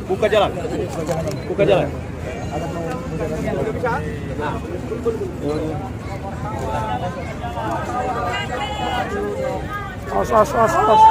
Buka jalan. Buka jalan. Awas.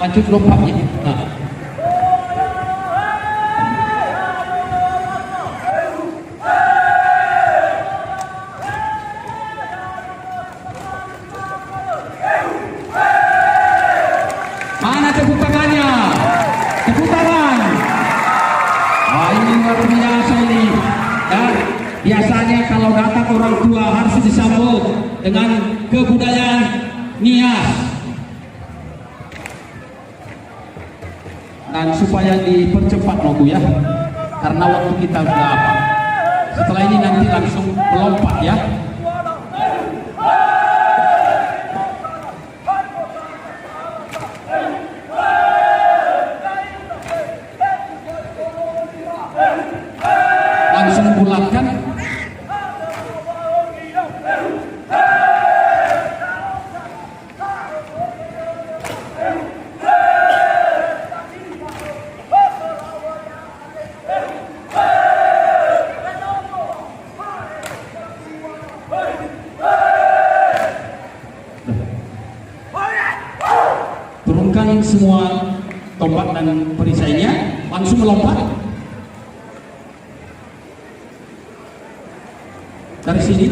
Lanjut lompatnya. Nah. Mana tepuk tangannya? Tepuk tangan. Wah, ini luar biasa ini. Ya, biasanya kalau datang orang tua harus disambut dengan kebudayaan nias. Dan supaya dipercepat logo ya, karena waktu kita sudah apa. Setelah ini nanti langsung melompat ya. Langsung bulatkan. Turunkan semua tombak dan perisainya, langsung melompat dari sini.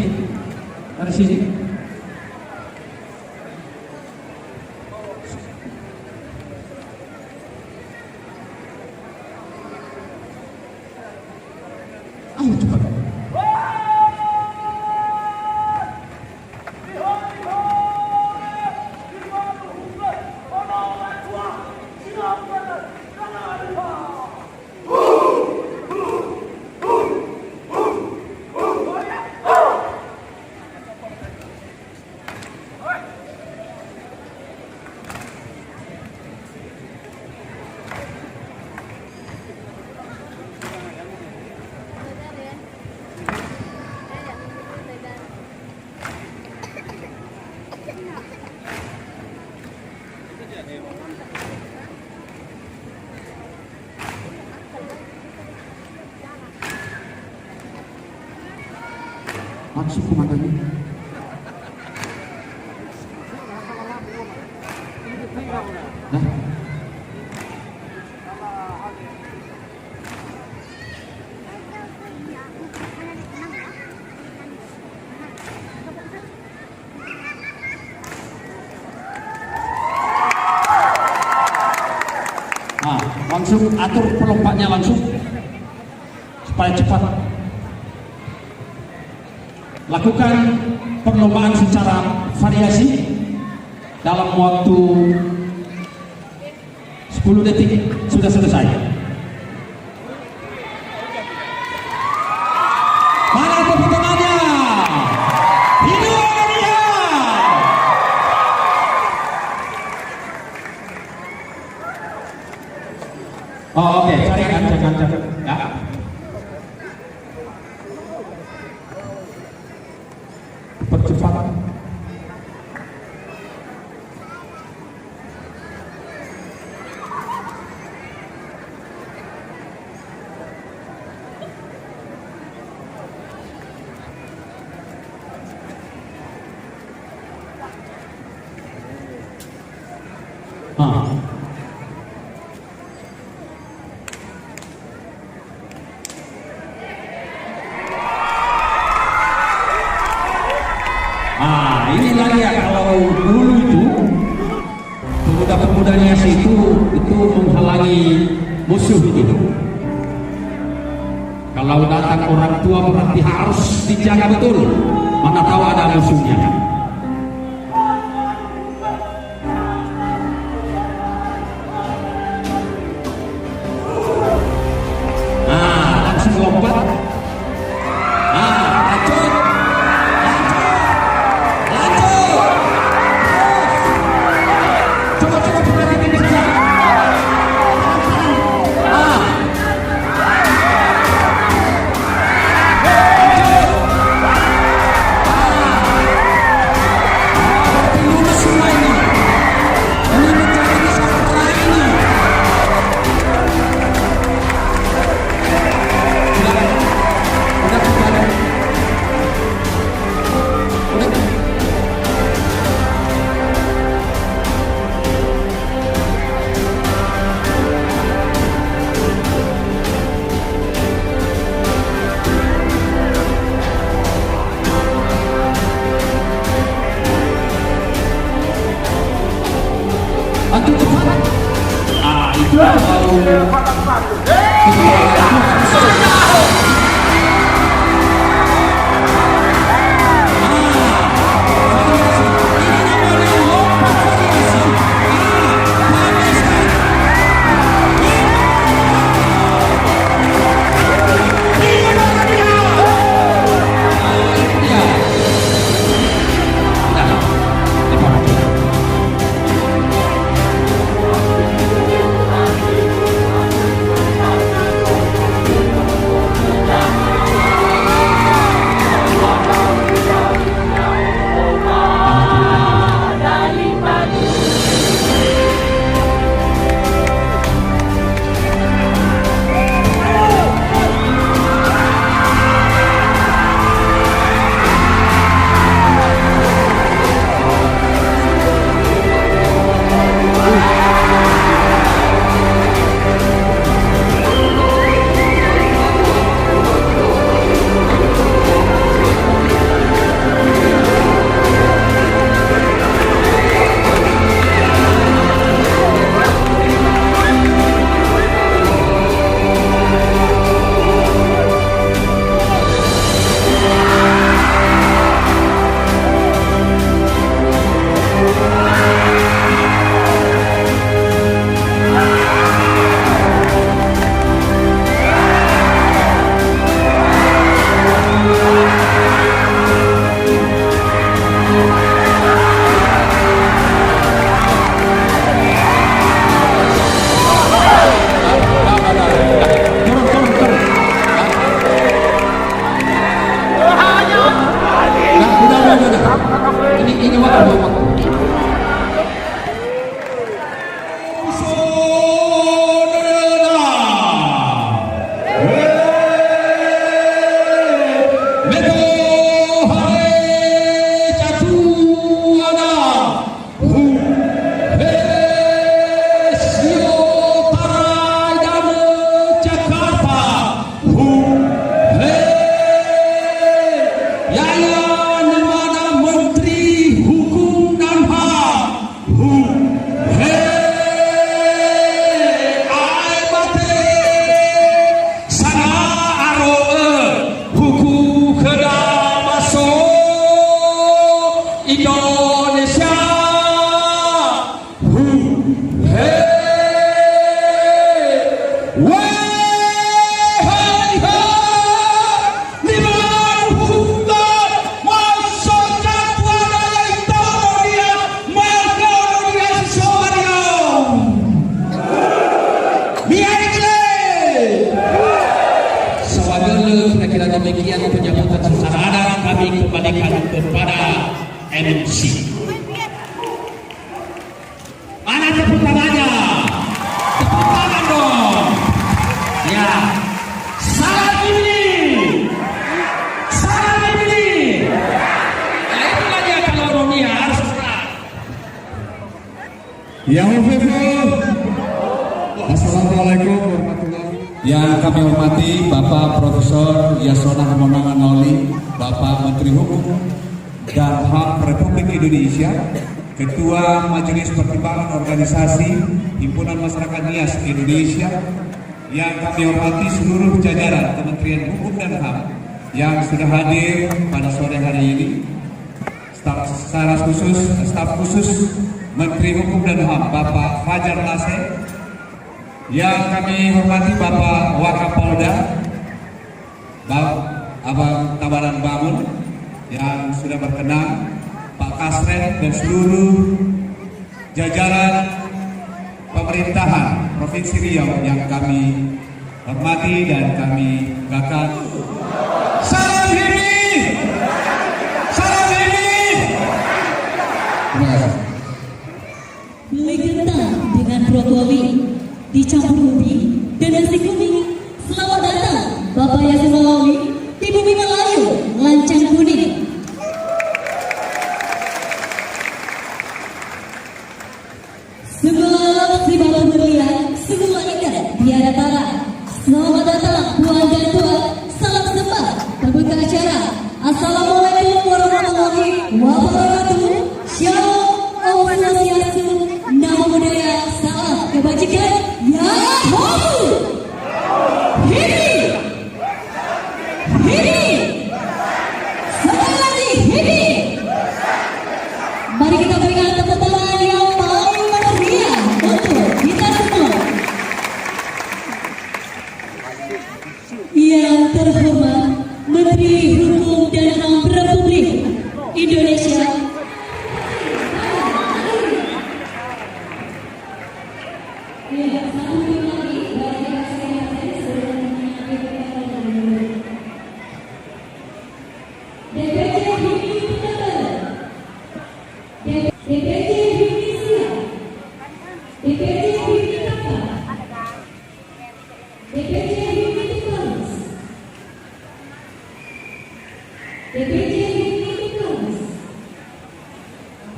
Ayo cepat. Langsung komandannya. Nah. Nah, langsung atur pelompatnya langsung. supaya cepat. Lakukan perlombaan secara variasi dalam waktu 10 detik sudah selesai. Mana tepuk tangannya? Hidup Indonesia! Oh, oke, carikan. Ya. Percepat. Ini lagi ya, kalau dulu itu pemuda-pemudanya itu menghalangi musuh itu. Kalau datang orang tua berarti harus dijaga betul, mana tahu ada musuhnya. Langsung lompat. demikian penyambutan secara adat kami kembalikan kepada MC. Mana tepuk tangannya? Tepuk tangan dong. Ya. Salam ini. Salam ini. Nah itulah dia kalau dunia harus serah. Ya Assalamualaikum warahmatullahi. Yang kami hormati Bapak Profesor Yasona Harmonangan Loli, Bapak Menteri Hukum dan HAM Republik Indonesia, Ketua Majelis Pertimbangan Organisasi Himpunan Masyarakat Nias Indonesia, yang kami hormati seluruh jajaran Kementerian Hukum dan HAM yang sudah hadir pada sore hari ini, staf khusus Menteri Hukum dan HAM Bapak Fajar Nasir, yang kami hormati Bapak Wakapolda, Abang Tabanan Bangun yang sudah berkenan, Pak Kasren dan seluruh jajaran pemerintahan Provinsi Riau yang kami hormati dan kami banggakan. Salam HIMI! Salam HIMI! Terima kasih. Legenda dengan brokoli dicampur ubi dan nasi kuning. Selamat datang Bapak Yasona Lawli di bumi Melayu, lancang kuning. Sebuah bapak mulia, sebuah indah tiada tara. Selamat datang puan dan tuan, salam sembah pembuka acara. Assalamualaikum warahmatullahi wabarakatuh. Shalom, Om Swastiastu, Namo Buddhaya, salam kebajikan. Yahoo! Hidi! Hidi! Sekali lagi, hidi! Mari kita berikan tepuk tangan yang paling meriah untuk kita semua. Yang terhormat Menteri Hukum dan HAM Republik Indonesia,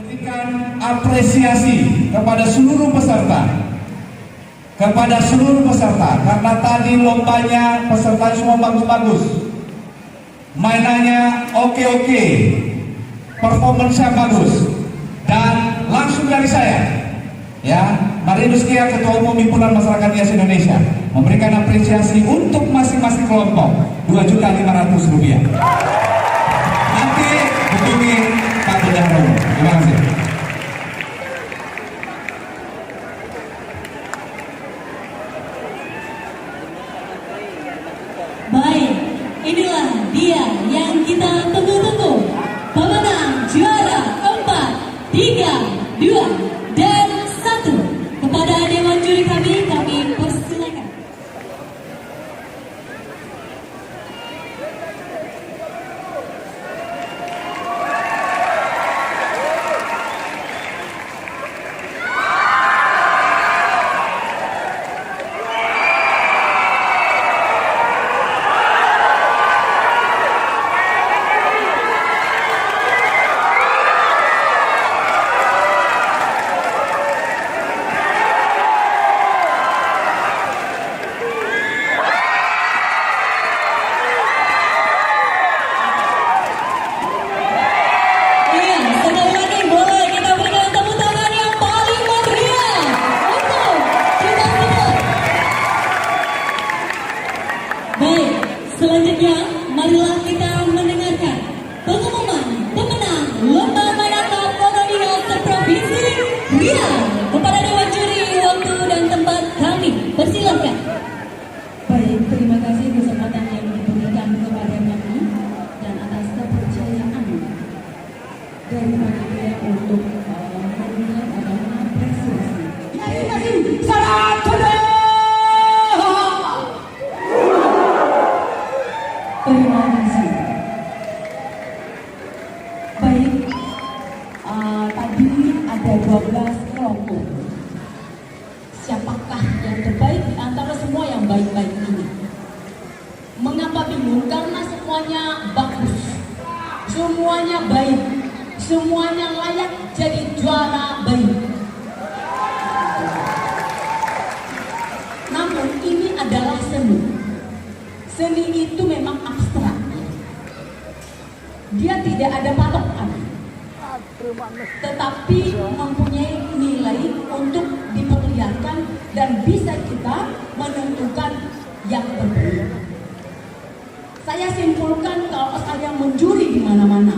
Berikan apresiasi kepada seluruh peserta, karena tadi lombanya peserta semua bagus-bagus, mainannya oke, performance-nya bagus, dan langsung dari saya, ya, Mari Nuskia, Ketua Umum Himpunan Masyarakat Nias Indonesia, memberikan apresiasi untuk masing-masing kelompok Rp2.500. Nanti hubungi Pak Bendahara. Terima kasih. baik, inilah dia yang kita tunggu-tunggu. Pemenang juara 4, 3, 2, dan 1. Kepada Dewan Juri kami persilakan. Selanjutnya, marilah kita mendengarkan pengumuman pemenang Lomba Mayaka Kolonial Provinsi Riau. Kepada Dewan Juri, waktu dan tempat kami persilakan. Baik, terima kasih kesempatan yang diberikan kepada kami dan atas kepercayaan dari panitia untuk memberikan atau mengapresiasi. Salam Terima kasih. Baik, tadi ada 12 kelompok. Siapakah yang terbaik di antara semua yang baik-baik ini? Mengapa bingung? Karena semuanya bagus, semuanya baik, semuanya layak jadi juara baik. Namun ini adalah seni. Seni itu memang abstrak. Dia tidak ada patokan, tetapi mempunyai nilai untuk diperlihatkan dan bisa kita menentukan yang berbeda. Saya simpulkan kalau saya menjuri di mana-mana,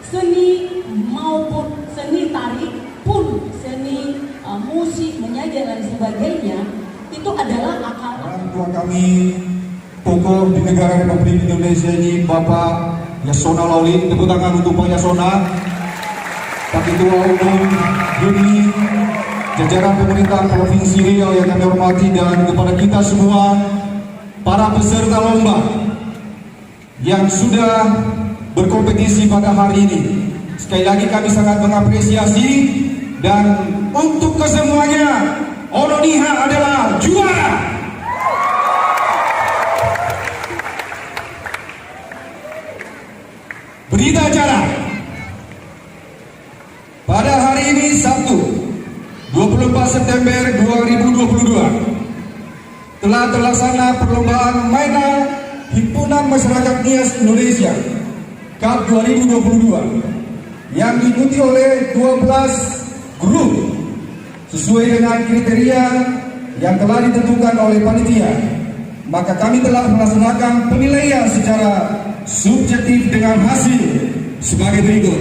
seni maupun seni tari pun seni musik, menyanyi dan sebagainya itu adalah akal. Orang tua kami tokoh di negara Republik Indonesia ini, Bapak Yasona Lawli. Tepuk tangan untuk Pak Yasona, Pak Ketua Umum YUNI, jajaran pemerintah Provinsi Riau yang kami hormati, dan kepada kita semua para peserta lomba yang sudah berkompetisi pada hari ini. Sekali lagi kami sangat mengapresiasi, dan untuk kesemuanya Ononiha adalah juara. Berita acara pada hari ini Sabtu 24 September 2022 telah terlaksana perlombaan mainan Himpunan Masyarakat Nias Indonesia Cup 2022 yang diikuti oleh 12 grup sesuai dengan kriteria yang telah ditentukan oleh panitia. Maka kami telah melaksanakan penilaian secara subjektif dengan hasil sebagai berikut.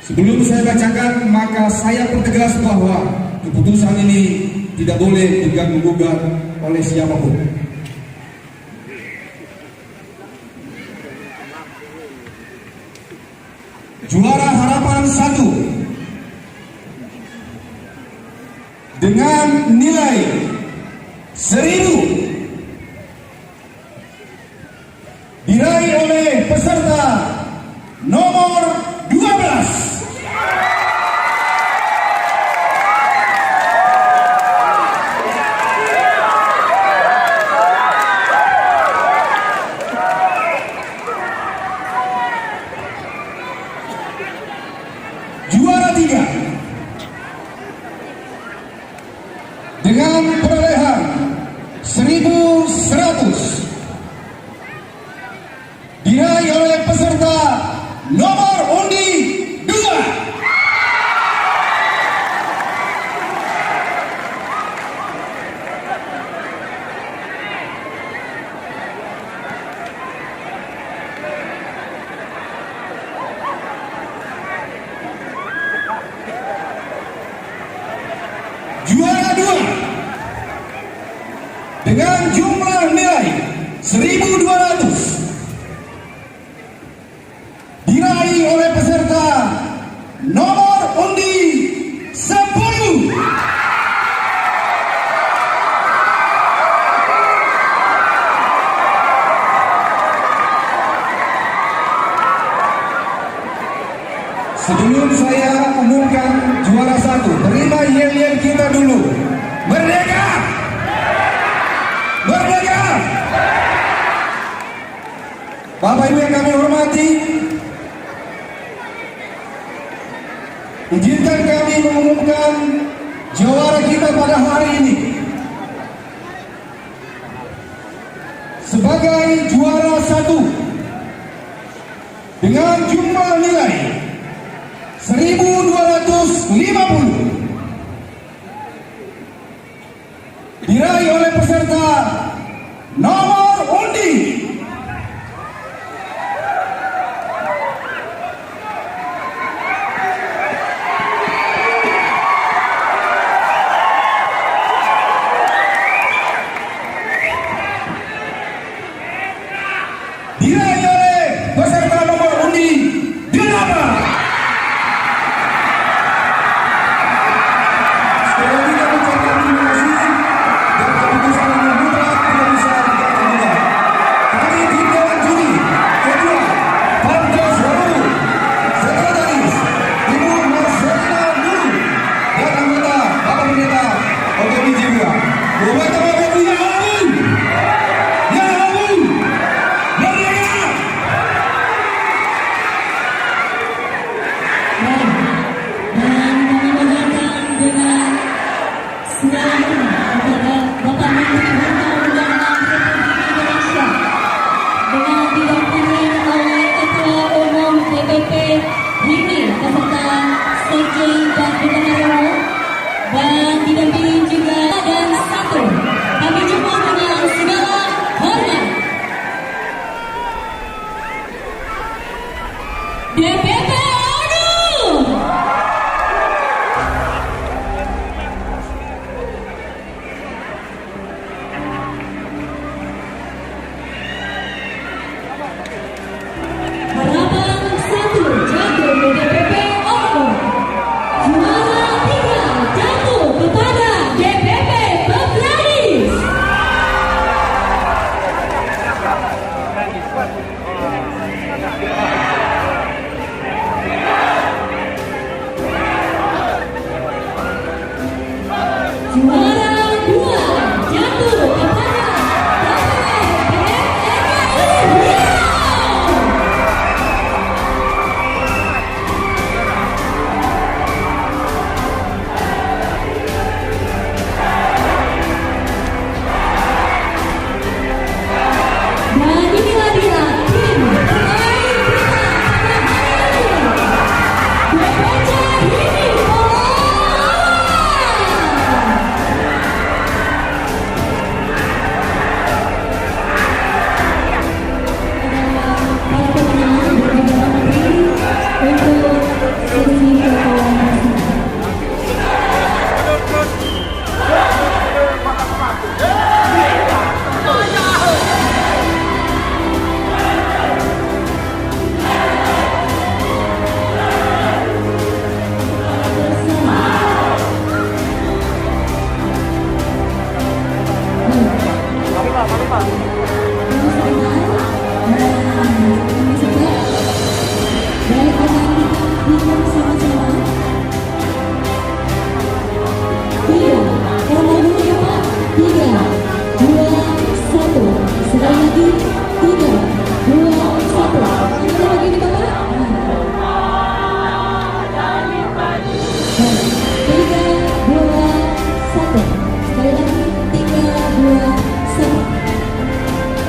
Sebelum saya bacakan, maka saya pertegas bahwa keputusan ini tidak boleh diganggu-gugat oleh siapapun. Juara harapan 1 dengan nilai 1000 diraih oleh peserta nomor 12. Juara 3 dengan perolehan 1100 diraih oleh peserta nomor undi 2. Juara 2 dengan jumlah nilai 1200 diraih oleh peserta nomor undi 10. Sebelum saya umumkan juara 1, terima yel-yel kita dulu. Merdeka! Merdeka! Bapak Ibu yang kami hormati, izinkan kami mengumumkan juara kita pada hari ini. Sebagai juara 1 dengan jumlah nilai 1250 diraih oleh peserta nomor undi 8.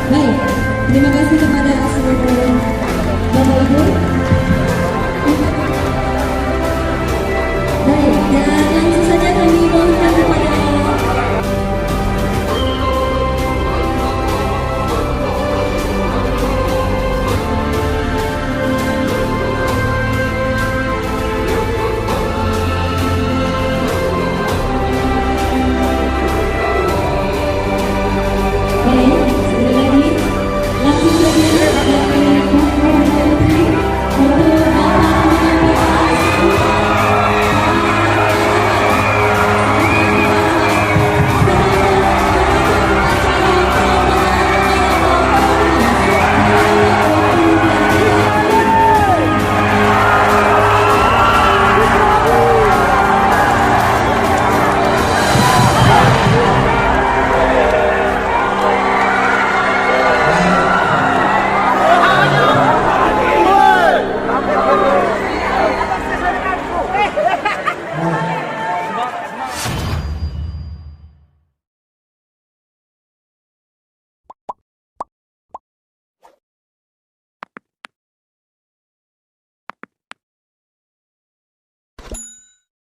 Baik, terima kasih kepada seluruh Bapak Ibu.